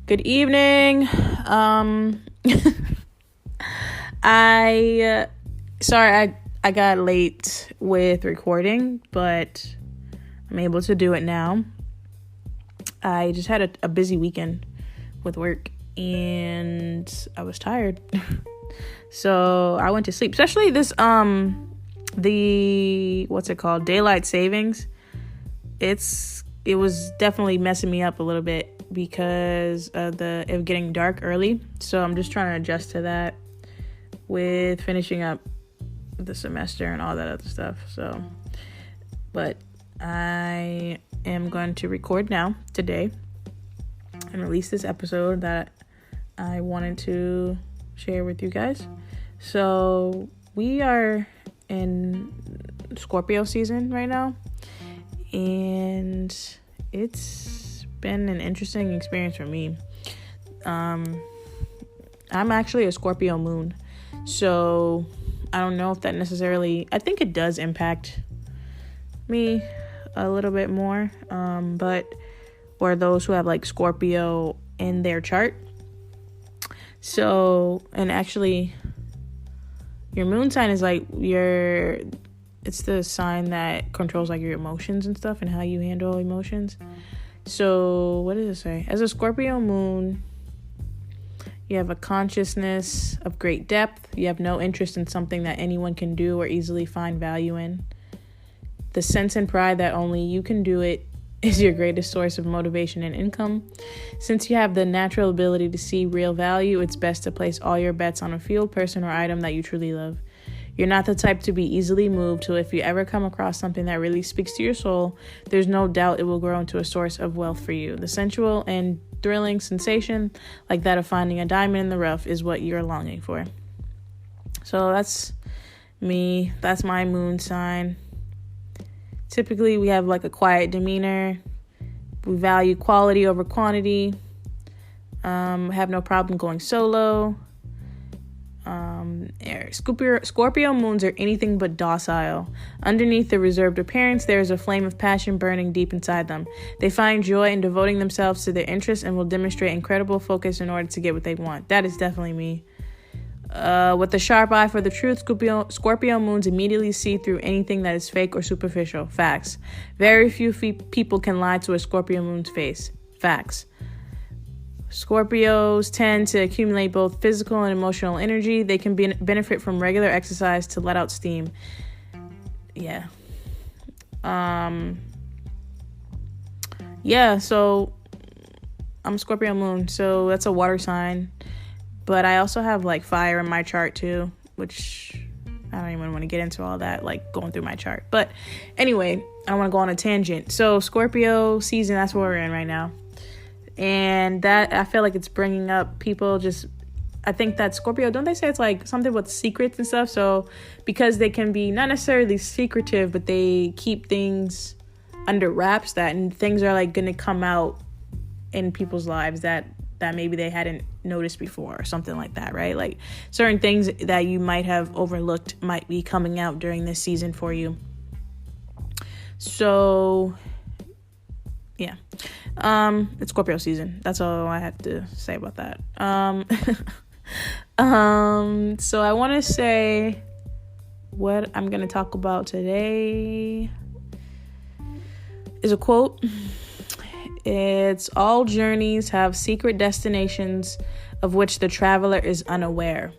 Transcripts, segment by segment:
Good evening. I sorry I got late with recording, but I'm able to do it now. I just had a busy weekend with work and I was tired. So I went to sleep. Especially this the what's it called? Daylight savings. It was definitely messing me up a little bit because of it getting dark early. So I'm just trying to adjust to that with finishing up the semester and all that other stuff. So, but I am going to record now today and release this episode that I wanted to share with you guys. So we are in Scorpio season right now, and it's been an interesting experience for me. I'm actually a Scorpio moon, so I don't know if that necessarily, I think it does impact me a little bit more, but or those who have like Scorpio in their chart. So, and actually your moon sign is like it's the sign that controls like your emotions and stuff and how you handle emotions. So what does it say? As a Scorpio moon, you have a consciousness of great depth. You have no interest in something that anyone can do or easily find value in. The sense and pride that only you can do it is your greatest source of motivation and income. Since you have the natural ability to see real value, it's best to place all your bets on a field, person, or item that you truly love. You're not the type to be easily moved, so if you ever come across something that really speaks to your soul, there's no doubt it will grow into a source of wealth for you. The sensual and thrilling sensation, like that of finding a diamond in the rough, is what you're longing for. So that's me. That's my moon sign. Typically, we have like a quiet demeanor. We value quality over quantity. Have no problem going solo. Scorpio moons are anything but docile. Underneath the reserved appearance, there is a flame of passion burning deep inside them. They find joy in devoting themselves to their interests and will demonstrate incredible focus in order to get what they want. That is definitely me. With a sharp eye for the truth, Scorpio moons immediately see through anything that is fake or superficial. Facts. Very few people can lie to a Scorpio moon's face. Facts. Scorpios tend to accumulate both physical and emotional energy. They can benefit from regular exercise to let out steam. Yeah. So I'm Scorpio moon, so that's a water sign. But I also have like fire in my chart too, which I don't even want to get into all that, like going through my chart. But anyway, I don't want to go on a tangent. So Scorpio season, that's what we're in right now. And that, I feel like it's bringing up people I think that Scorpio, don't they say it's like something with secrets and stuff? So because they can be not necessarily secretive, but they keep things under wraps, and things are like going to come out in people's lives that maybe they hadn't noticed before or something like that, right? Like certain things that you might have overlooked might be coming out during this season for you. So yeah. It's Scorpio season. That's all I have to say about that. So I want to say what I'm going to talk about today is a quote. It's all journeys have secret destinations of which the traveler is unaware.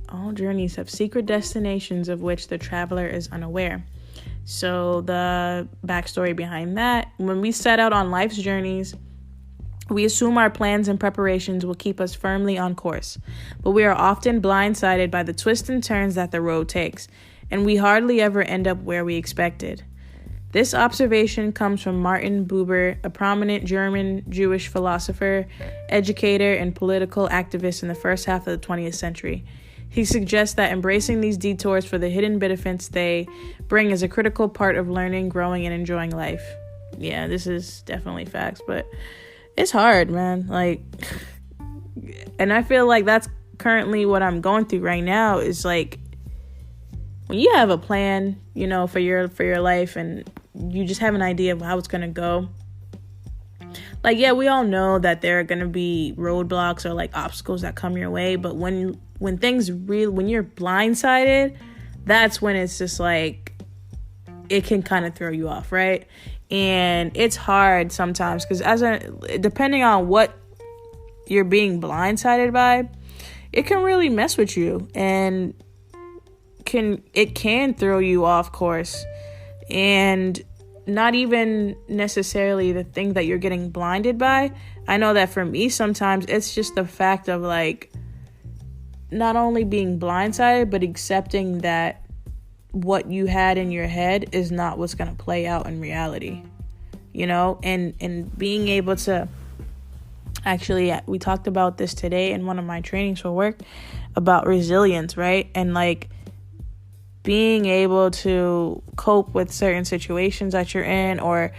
All journeys have secret destinations of which the traveler is unaware. So the backstory behind that, when we set out on life's journeys, we assume our plans and preparations will keep us firmly on course, but we are often blindsided by the twists and turns that the road takes, and we hardly ever end up where we expected. This observation comes from Martin Buber, a prominent German Jewish philosopher, educator, and political activist in the first half of the 20th century. He suggests that embracing these detours for the hidden benefits they bring is a critical part of learning, growing, and enjoying life. Yeah, this is definitely facts, but it's hard, man. Like, and I feel like that's currently what I'm going through right now is like, when you have a plan, you know, for your life and you just have an idea of how it's going to go, like, yeah, we all know that there are going to be roadblocks or like obstacles that come your way. But when things when you're blindsided, that's when it's just like, it can kind of throw you off, right? And it's hard sometimes because depending on what you're being blindsided by, it can really mess with you and it can throw you off course. And not even necessarily the thing that you're getting blinded by. I know that for me, sometimes it's just the fact of like not only being blindsided, but accepting that what you had in your head is not what's going to play out in reality, you know, and being able to actually, we talked about this today in one of my trainings for work about resilience, right? And like being able to cope with certain situations that you're in, or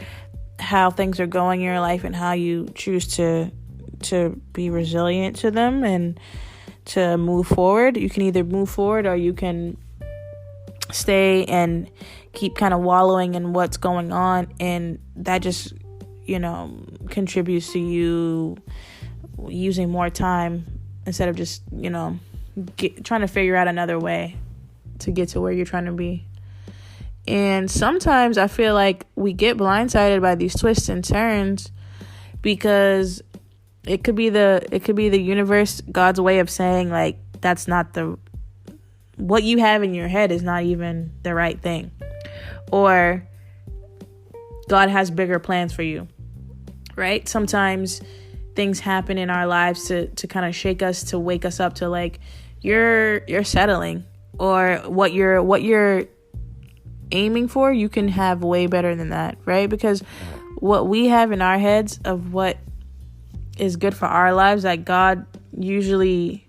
how things are going in your life, and how you choose to be resilient to them and to move forward. You can either move forward or you can stay and keep kind of wallowing in what's going on, and that just, you know, contributes to you using more time instead of just, you know, trying to figure out another way to get to where you're trying to be. And sometimes I feel like we get blindsided by these twists and turns because it could be the universe, God's way of saying like, that's not what you have in your head is not even the right thing, or God has bigger plans for you, right? Sometimes things happen in our lives to kind of shake us, to wake us up to like, you're settling, or what you're aiming for, you can have way better than that, right? Because what we have in our heads of what is good for our lives, that God usually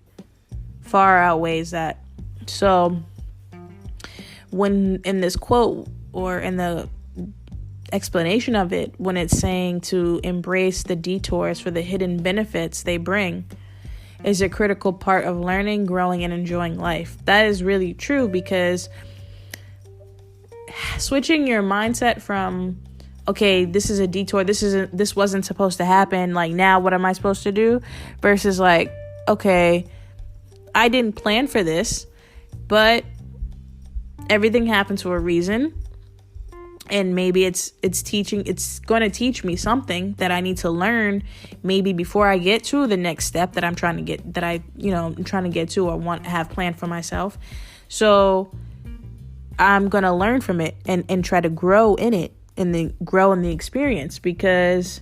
far outweighs that. So when in this quote, or in the explanation of it, when it's saying to embrace the detours for the hidden benefits they bring, is a critical part of learning, growing, and enjoying life. That is really true, because switching your mindset from, okay, this is a detour, this wasn't supposed to happen, like, now what am I supposed to do? Versus like, okay, I didn't plan for this, but everything happens for a reason. And maybe it's going to teach me something that I need to learn, maybe before I get to the next step that I'm trying to get, that I'm trying to get to, or have planned for myself. So I'm going to learn from it and try to grow in it, and grow in the experience, because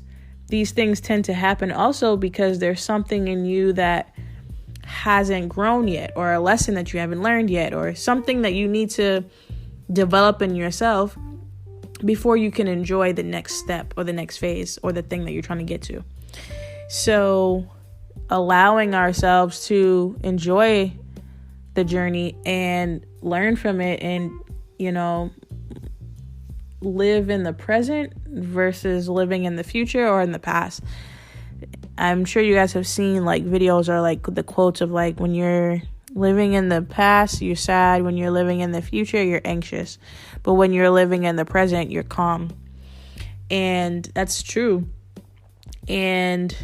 these things tend to happen also because there's something in you that hasn't grown yet, or a lesson that you haven't learned yet, or something that you need to develop in yourself before you can enjoy the next step, or the next phase, or the thing that you're trying to get to. So allowing ourselves to enjoy the journey and learn from it, and, you know, live in the present versus living in the future or in the past. I'm sure you guys have seen like videos, or like the quotes of like, when you're living in the past, you're sad. When you're living in the future, you're anxious. But when you're living in the present, you're calm. And that's true. And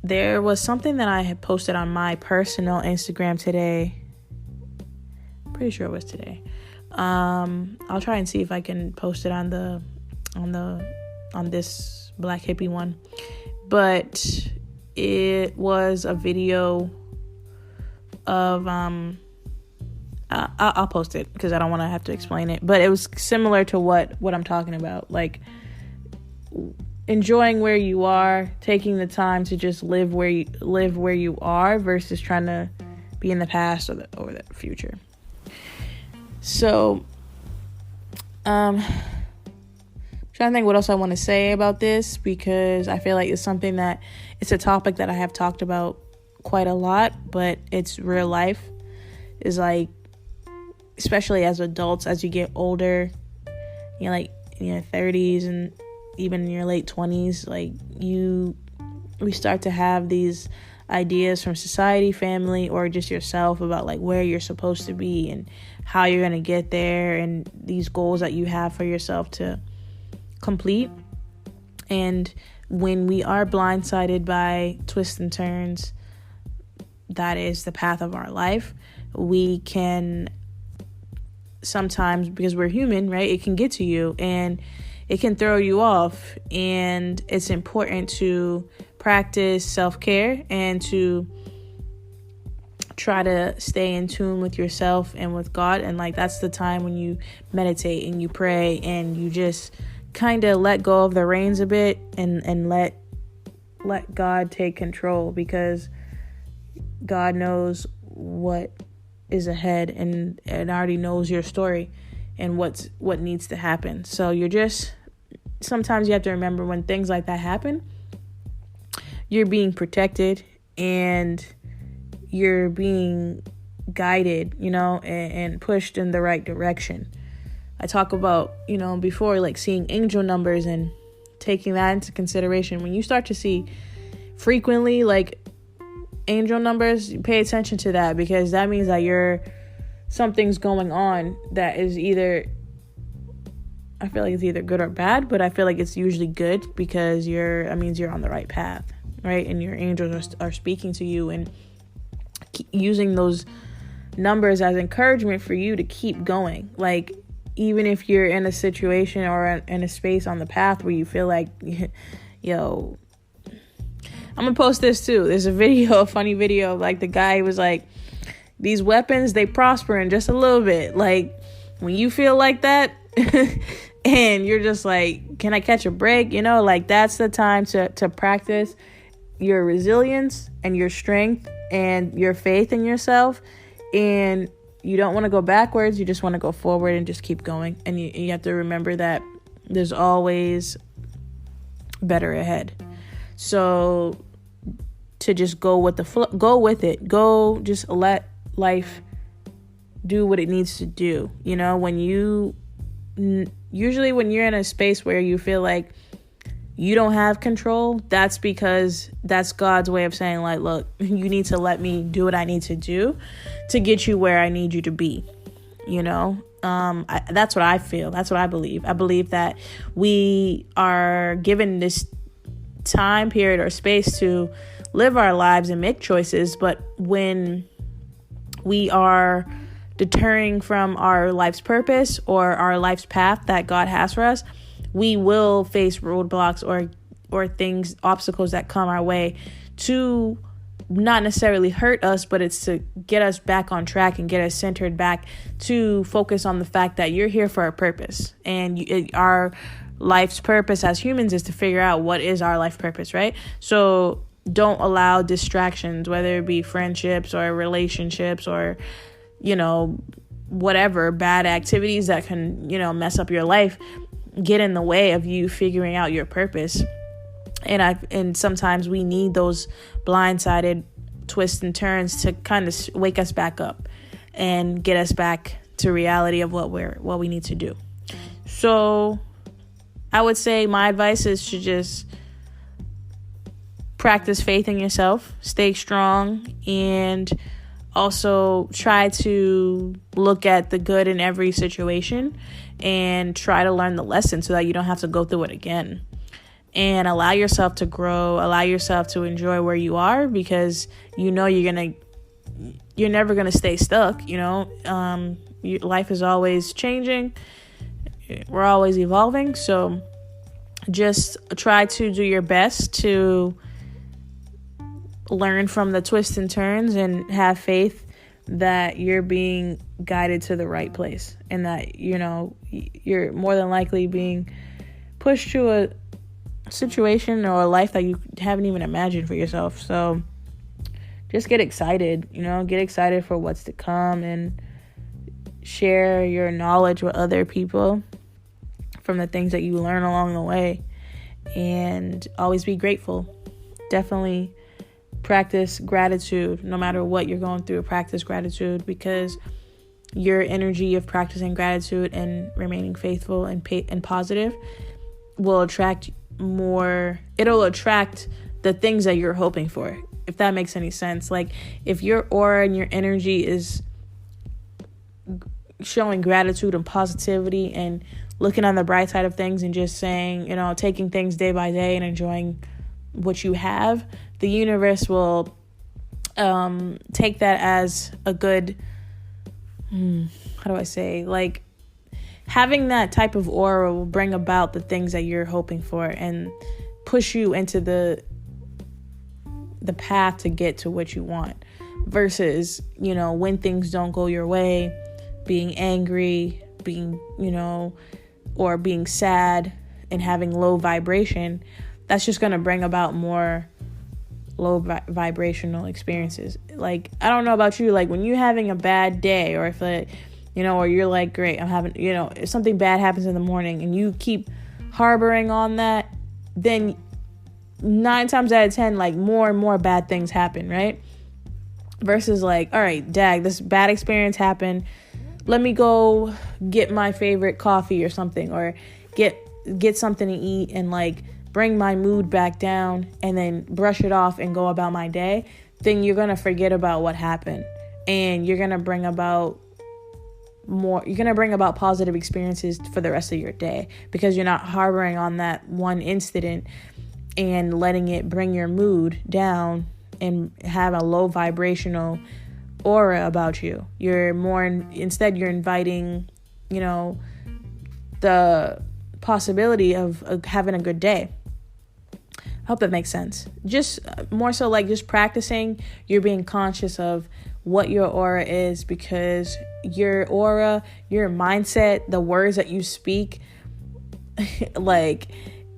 there was something that I had posted on my personal Instagram today. Pretty sure it was today. I'll try and see if I can post it on this Black Hippie one. But it was a video of I'll post it because I don't want to have to explain it, but it was similar to what I'm talking about, like enjoying where you are, taking the time to just live where you are versus trying to be in the past or the future. So trying to think what else I want to say about this, because I feel like it's a topic that I have talked about quite a lot, but it's real life. Is like, especially as adults, as you get older, you know, like in your 30s and even in your late 20s, like we start to have these ideas from society, family, or just yourself about like where you're supposed to be and how you're going to get there, and these goals that you have for yourself to complete. And when we are blindsided by twists and turns, that is the path of our life. We can sometimes, because we're human, right? It can get to you and it can throw you off. And it's important to practice self-care and to try to stay in tune with yourself and with God. And like, that's the time when you meditate and you pray and you just kind of let go of the reins a bit and let God take control, because God knows what is ahead and already knows your story and what needs to happen. So sometimes you have to remember, when things like that happen, you're being protected and you're being guided, and pushed in the right direction. I talk about, before, like seeing angel numbers and taking that into consideration. When you start to see frequently like angel numbers, pay attention to that, because that means that something's going on that is I feel like it's either good or bad, but I feel like it's usually good, because that means you're on the right path, right? And your angels are speaking to you and using those numbers as encouragement for you to keep going. Like, even if you're in a situation or in a space on the path where you feel like, yo, I'm gonna post this too. There's a funny video of like the guy was like, these weapons, they prosper in just a little bit. Like, when you feel like that and you're just like, can I catch a break? Like, that's the time to practice your resilience and your strength and your faith in yourself. And you don't want to go backwards. You just want to go forward and just keep going. And you have to remember that there's always better ahead. So to just go with the flow, go with it. Go, just let life do what it needs to do. Usually when you're in a space where you feel like you don't have control, that's because that's God's way of saying, like, look, you need to let me do what I need to do to get you where I need you to be. That's what I feel. That's what I believe. I believe that we are given this time period or space to live our lives and make choices. But when we are deterring from our life's purpose or our life's path that God has for us, we will face roadblocks or things, obstacles that come our way to not necessarily hurt us, but it's to get us back on track and get us centered back to focus on the fact that you're here for a purpose. And our life's purpose as humans is to figure out what is our life purpose, right? So don't allow distractions, whether it be friendships or relationships or, whatever bad activities that can, mess up your life, get in the way of you figuring out your purpose. And sometimes we need those blindsided twists and turns to kind of wake us back up and get us back to reality of what we need to do. So I would say my advice is to just practice faith in yourself, stay strong, and also try to look at the good in every situation and try to learn the lesson so that you don't have to go through it again. And allow yourself to grow, allow yourself to enjoy where you are, because you're never gonna stay stuck. Life is always changing. We're always evolving. So just try to do your best to learn from the twists and turns and have faith that you're being guided to the right place, and that you're more than likely being pushed to a situation or a life that you haven't even imagined for yourself. So just get excited, get excited for what's to come, and share your knowledge with other people from the things that you learn along the way, and always be grateful. Definitely practice gratitude. No matter what you're going through, practice gratitude, because your energy of practicing gratitude and remaining faithful and positive will attract more. It'll attract the things that you're hoping for, if that makes any sense. Like, if your aura and your energy is showing gratitude and positivity and looking on the bright side of things and just saying, taking things day by day and enjoying what you have, the universe will take that as a good, how do I say, like, having that type of aura will bring about the things that you're hoping for and push you into the path to get to what you want, versus, when things don't go your way, being angry, being, or being sad and having low vibration. That's just going to bring about more low vibrational experiences. Like, I don't know about you, like when you're having a bad day, or if or you're like, great, I'm having, if something bad happens in the morning and you keep harboring on that, then 9 times out of 10, like more and more bad things happen, right? Versus like, all right, this bad experience happened. Let me go get my favorite coffee or something, or get something to eat and like bring my mood back down and then brush it off and go about my day. Then you're going to forget about what happened, and you're going to bring about positive experiences for the rest of your day, because you're not harboring on that one incident and letting it bring your mood down and have a low vibrational aura about you. You're more instead you're inviting, the possibility of having a good day. I hope that makes sense. Just more so like just practicing, you're being conscious of what your aura is, because your aura, your mindset, the words that you speak, like,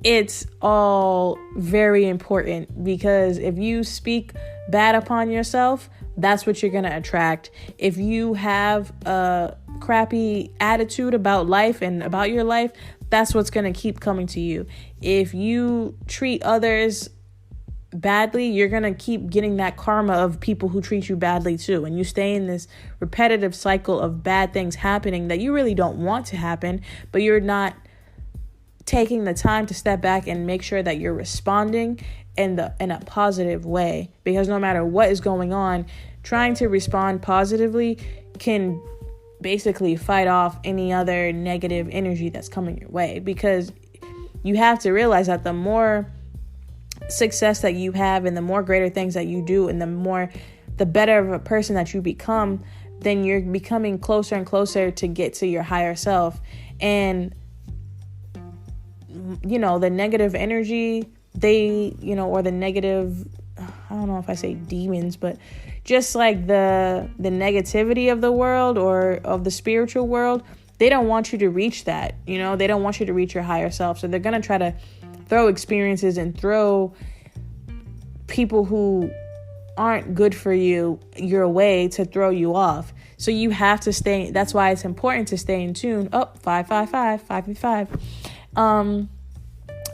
it's all very important, because if you speak bad upon yourself, that's what you're going to attract. If you have a crappy attitude about life and about your life, that's what's going to keep coming to you. If you treat others badly, you're going to keep getting that karma of people who treat you badly too. And you stay in this repetitive cycle of bad things happening that you really don't want to happen, but you're not taking the time to step back and make sure that you're responding in a positive way. Because no matter what is going on, trying to respond positively can basically fight off any other negative energy that's coming your way. Because you have to realize that the more success that you have and the more greater things that you do and the better of a person that you become, then you're becoming closer and closer to get to your higher self. And the negative energy, or the negative, I don't know if I say demons, but just like the negativity of the world or of the spiritual world, they don't want you to reach that. They don't want you to reach your higher self. So they're going to try to throw experiences and throw people who aren't good for you your way to throw you off. So you have to stay. That's why it's important to stay in tune. 555.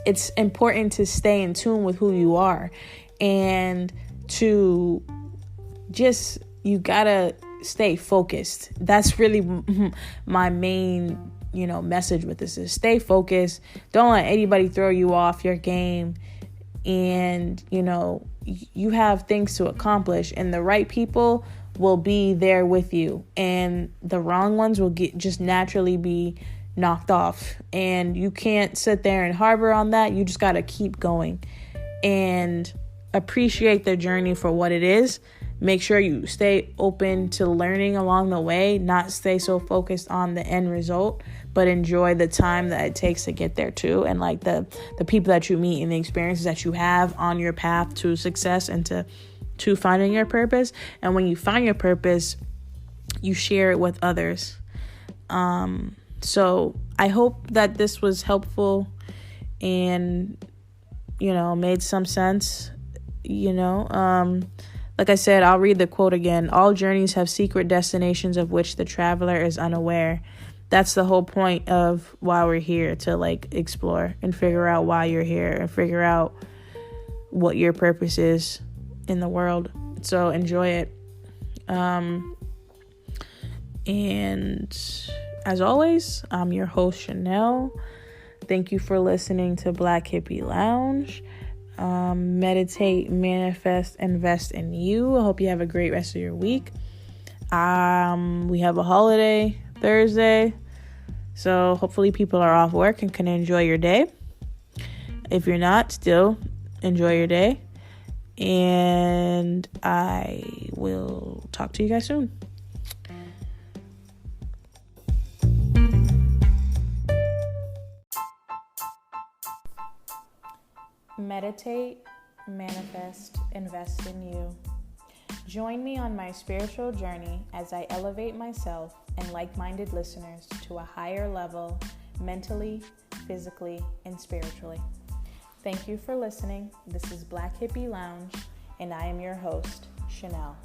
It's important to stay in tune with who you are, and to just, you gotta stay focused. That's really my main, message with this is stay focused. Don't let anybody throw you off your game. And, you have things to accomplish, and the right people will be there with you, and the wrong ones will just naturally be knocked off. And you can't sit there and harbor on that. You just got to keep going and appreciate the journey for what it is. Make sure you stay open to learning along the way, not stay so focused on the end result, but enjoy the time that it takes to get there too. And like the people that you meet and the experiences that you have on your path to success and to finding your purpose. And when you find your purpose, you share it with others. So I hope that this was helpful and, made some sense, like I said, I'll read the quote again. All journeys have secret destinations of which the traveler is unaware. That's the whole point of why we're here, to like explore and figure out why you're here and figure out what your purpose is in the world. So enjoy it. And as always, I'm your host, Chanel. Thank you for listening to Black Hippie Lounge. Meditate, manifest, invest in you. I hope you have a great rest of your week. We have a holiday Thursday, So hopefully people are off work and can enjoy your day. If you're not, still enjoy your day. And I will talk to you guys soon. Meditate, manifest, invest in you. Join me on my spiritual journey as I elevate myself and like-minded listeners to a higher level mentally, physically, and spiritually. Thank you for listening. This is Black Hippie Lounge, and I am your host, Chanel.